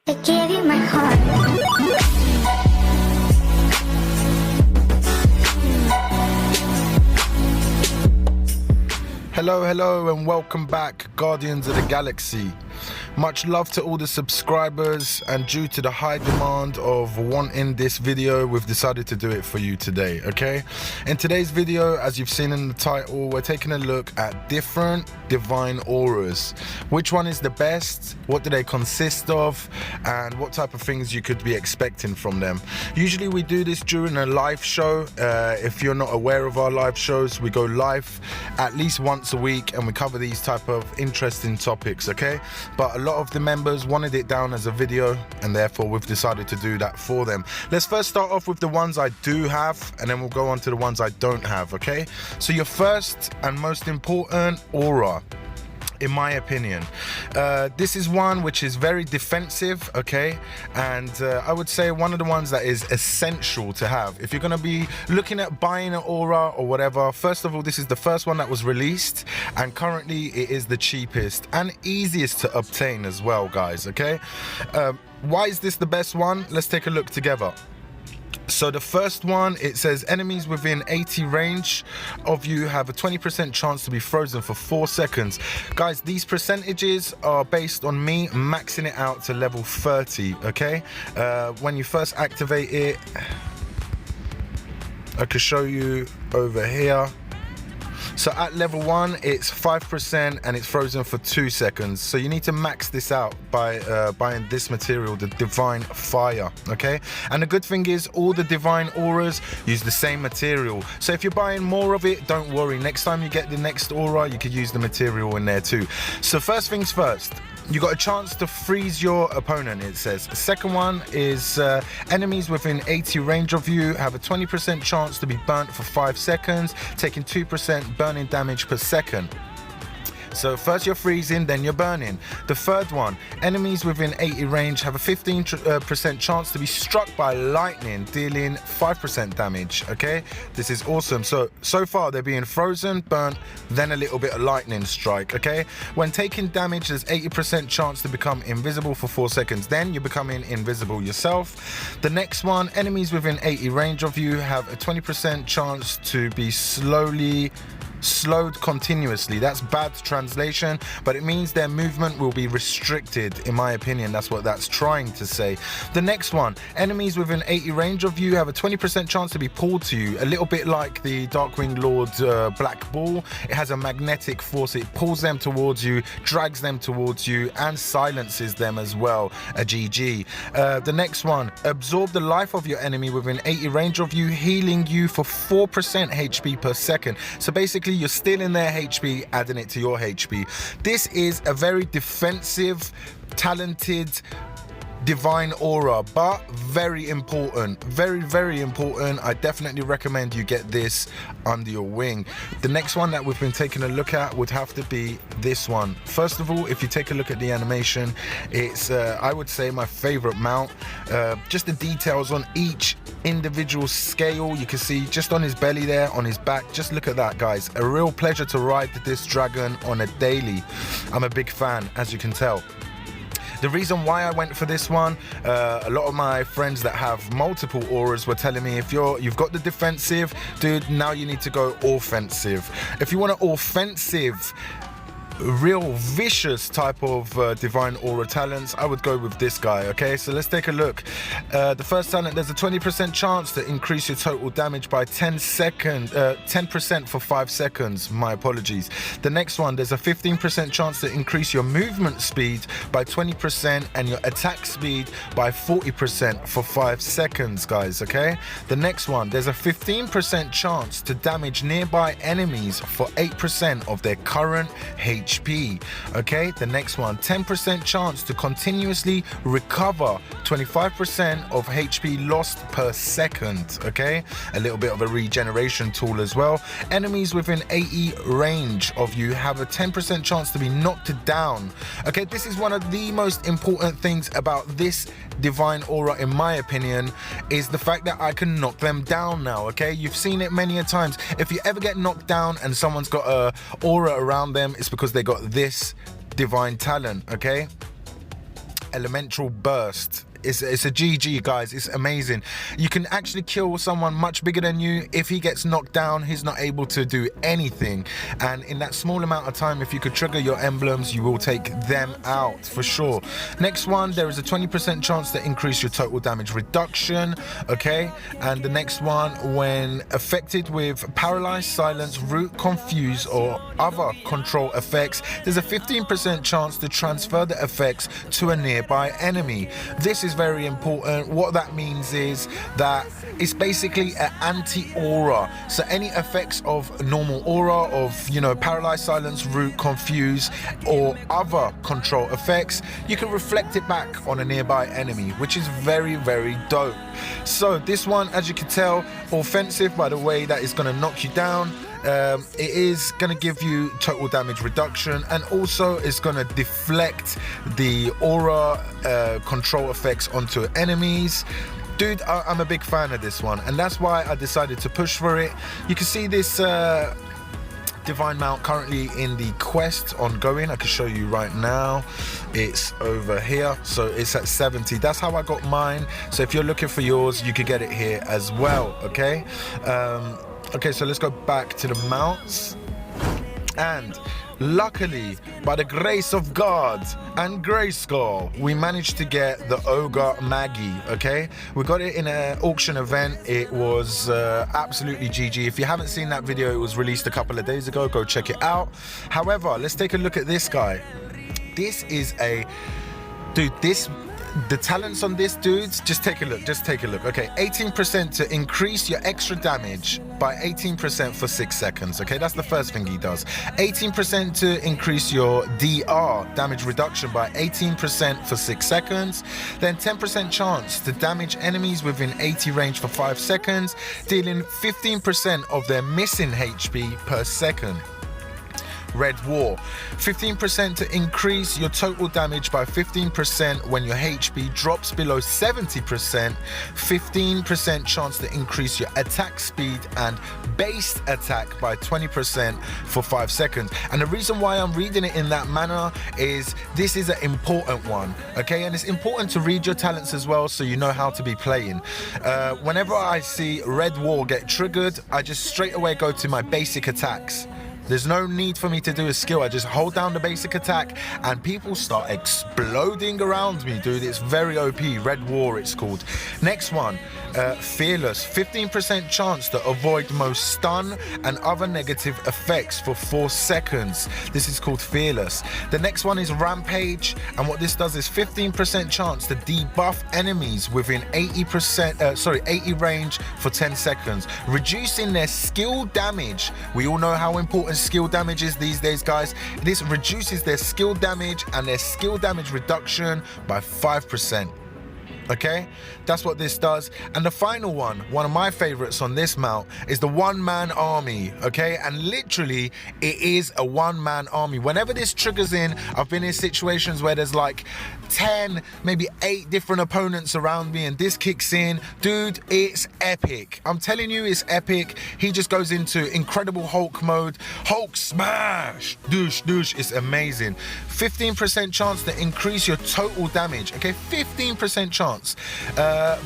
I gave you my heart. Hello and welcome back, Guardians of the Galaxy. Much love to all the subscribers, and due to the high demand of wanting this video, we've decided to do it for you today, okay? In today's video, as you've seen in the title, we're taking a look at different divine auras. Which one is the best, what do they consist of, and what type of things you could be expecting from them. Usually we do this during a live show. If you're not aware of our live shows, we go live at least once a week and we cover these type of interesting topics, okay? But a lot of the members wanted it down as a video, and therefore we've decided to do that for them. Let's first start off with the ones I do have, and then we'll go on to the ones I don't have, okay? So your first and most important aura, in my opinion, this is one which is very defensive, okay? And I would say one of the ones that is essential to have if you're going to be looking at buying an aura or whatever. First of all, this is the first one that was released, and currently it is the cheapest and easiest to obtain as well, guys, okay? Why is this the best one? Let's take a look together. So the first one, it says enemies within 80 range of you have a 20% chance to be frozen for 4 seconds. Guys, these percentages are based on me maxing it out to level 30, okay? When you first activate it, I could show you over here. So at level 1, it's 5% and it's frozen for 2 seconds. So you need to max this out by buying this material, the Divine Fire, okay? And the good thing is all the Divine Auras use the same material. So if you're buying more of it, don't worry. Next time you get the next aura, you could use the material in there too. So first things first, you got a chance to freeze your opponent, it says. The second one is enemies within 80 range of you have a 20% chance to be burnt for 5 seconds, taking 2% burning damage per second. So first you're freezing, then you're burning. The third one, enemies within 80 range have a 15% chance to be struck by lightning, dealing 5% damage, okay? This is awesome. So far they're being frozen, burnt, then a little bit of lightning strike, okay? When taking damage, there's 80% chance to become invisible for 4 seconds. Then you're becoming invisible yourself. The next one, enemies within 80 range of you have a 20% chance to be slowed continuously. That's bad translation, but it means their movement will be restricted. In my opinion, that's what that's trying to say. The next one, enemies within 80 range of you have a 20% chance to be pulled to you, a little bit like the Darkwing Lord black ball. It has a magnetic force. It pulls them towards you, drags them towards you, and silences them as well. A GG. The next one, absorb the life of your enemy within 80 range of you, healing you for 4% HP per second. So basically you're still in their HP, adding it to your HP. This is a very defensive, talented divine aura, but very important, very important. I definitely recommend you get this under your wing. The next one that we've been taking a look at would have to be this one. First of all, if you take a look at the animation, it's I would say my favorite mount. Just the details on each individual scale, you can see just on his belly there, on his back. Just look at that, guys. A real pleasure to ride this dragon on a daily. I'm a big fan, as you can tell. The reason why I went for this one, a lot of my friends that have multiple auras were telling me, if you've got the defensive, dude, now you need to go offensive. If you want an offensive, real vicious type of divine aura talents, I would go with this guy, okay? So let's take a look. The first talent, there's a 20% chance to increase your total damage by 10% for 5 seconds. My apologies. The next one, there's a 15% chance to increase your movement speed by 20% and your attack speed by 40% for 5 seconds, guys, okay? The next one, there's a 15% chance to damage nearby enemies for 8% of their current HP. Okay, the next one, 10% chance to continuously recover 25% of HP lost per second. Okay, a little bit of a regeneration tool as well. Enemies within 80 range of you have a 10% chance to be knocked down. Okay, this is one of the most important things about this divine aura, in my opinion, is the fact that I can knock them down now. Okay, you've seen it many a times. If you ever get knocked down and someone's got a aura around them, it's because they got this divine talent. Okay, elemental burst. It's a GG, guys. It's amazing. You can actually kill someone much bigger than you. If he gets knocked down, he's not able to do anything, and in that small amount of time, if you could trigger your emblems, you will take them out for sure. Next one, there is a 20% chance to increase your total damage reduction, okay? And the next one, when affected with paralyze, silence, root, confuse, or other control effects, there's a 15% chance to transfer the effects to a nearby enemy. This is very important. What that means is that it's basically an anti-aura. So any effects of normal aura, of, you know, paralyze, silence, root, confuse, or other control effects, you can reflect it back on a nearby enemy, which is very, very dope. So this one, as you can tell, offensive by the way that it's going to knock you down. It is going to give you total damage reduction, and also it's going to deflect the aura control effects onto enemies. Dude, I'm a big fan of this one, and that's why I decided to push for it. You can see this divine mount currently in the quest ongoing. I can show you right now. It's over here, so it's at 70. That's how I got mine. So if you're looking for yours, you could get it here as well, okay? Okay, so let's go back to the mounts. And luckily, by the grace of God and Grayskull, we managed to get the Ogre Maggie, okay? We got it in an auction event. It was absolutely GG. If you haven't seen that video, it was released a couple of days ago. Go check it out. However, let's take a look at this guy. This is a... Dude, the talents on this, dudes, just take a look, okay? 18% to increase your extra damage by 18% for 6 seconds, okay? That's the first thing he does. 18% to increase your DR, damage reduction, by 18% for 6 seconds. Then 10% chance to damage enemies within 80 range for 5 seconds, dealing 15% of their missing HP per second. Red War, 15% to increase your total damage by 15% when your HP drops below 70%, 15% chance to increase your attack speed and base attack by 20% for 5 seconds. And the reason why I'm reading it in that manner is this is an important one, okay? And it's important to read your talents as well, so you know how to be playing. Whenever I see Red War get triggered, I just straight away go to my basic attacks. There's no need for me to do a skill. I just hold down the basic attack and people start exploding around me, dude. It's very OP. Red War, it's called. Next one, Fearless. 15% chance to avoid most stun and other negative effects for 4 seconds. This is called Fearless. The next one is Rampage, and what this does is 15% chance to debuff enemies within 80 range for 10 seconds, reducing their skill damage. We all know how important skill damage is these days, guys. This reduces their skill damage and their skill damage reduction by 5%. Okay, that's what this does. And the final one of my favorites on this mount, is the one-man army. Okay, and literally it is a one-man army. Whenever this triggers in, I've been in situations where there's like 10, maybe 8 different opponents around me, and this kicks in. Dude, it's epic. I'm telling you, it's epic. He just goes into Incredible Hulk mode. Hulk smash, douche. It's amazing. 15% chance to increase your total damage. Okay, 15% chance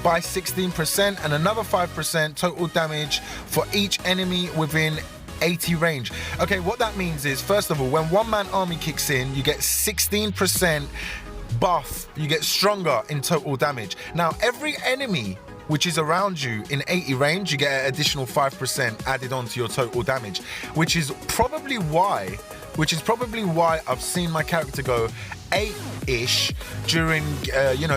by 16%, and another 5% total damage for each enemy within 80 range. Okay, what that means is, first of all, when one-man army kicks in, you get 16% buff. You get stronger in total damage. Now, every enemy which is around you in 80 range, you get an additional 5% added onto your total damage, which is probably why I've seen my character go 8-ish during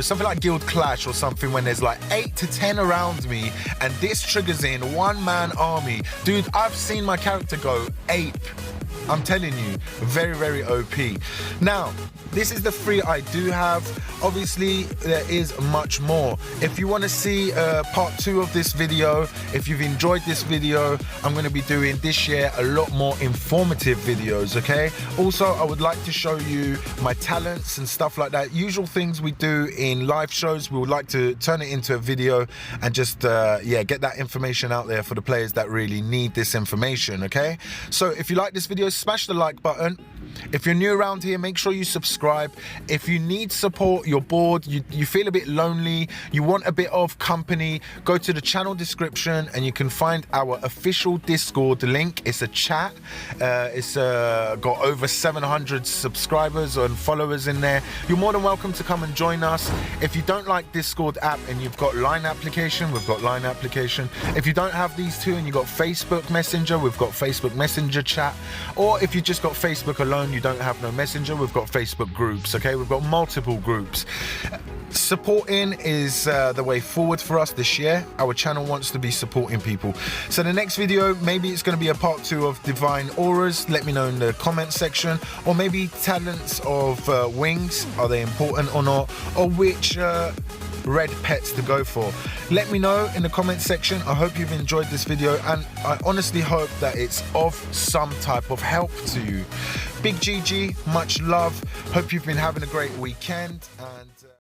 something like Guild Clash or something, when there's like 8 to 10 around me and this triggers in one-man army. Dude, I've seen my character go ape. I'm telling you, very, very OP. Now, this is the 3 I do have. Obviously, there is much more. If you want to see part 2 of this video, if you've enjoyed this video, I'm going to be doing this year a lot more informative videos, okay? Also, I would like to show you my talents and stuff like that. Usual things we do in live shows, we would like to turn it into a video and just, get that information out there for the players that really need this information, okay? So if you like this video, smash the like button. If you're new around here, make sure you subscribe. If you need support, you're bored, you feel a bit lonely, you want a bit of company, go to the channel description and you can find our official Discord link. It's a chat. It's got over 700 subscribers and followers in there. You're more than welcome to come and join us. If you don't like Discord app and you've got Line application, we've got Line application. If you don't have these two and you've got Facebook Messenger, we've got Facebook Messenger chat. Or if you just got Facebook alone, you don't have no Messenger, we've got Facebook groups, okay? We've got multiple groups. Supporting is the way forward for us this year. Our channel wants to be supporting people. So the next video, maybe it's going to be a part 2 of Divine Auras. Let me know in the comment section. Or maybe talents of wings, are they important or not? Or which red pets to go for. Let me know in the comment section. I hope you've enjoyed this video and I honestly hope that it's of some type of help to you. Big GG, much love. Hope you've been having a great weekend and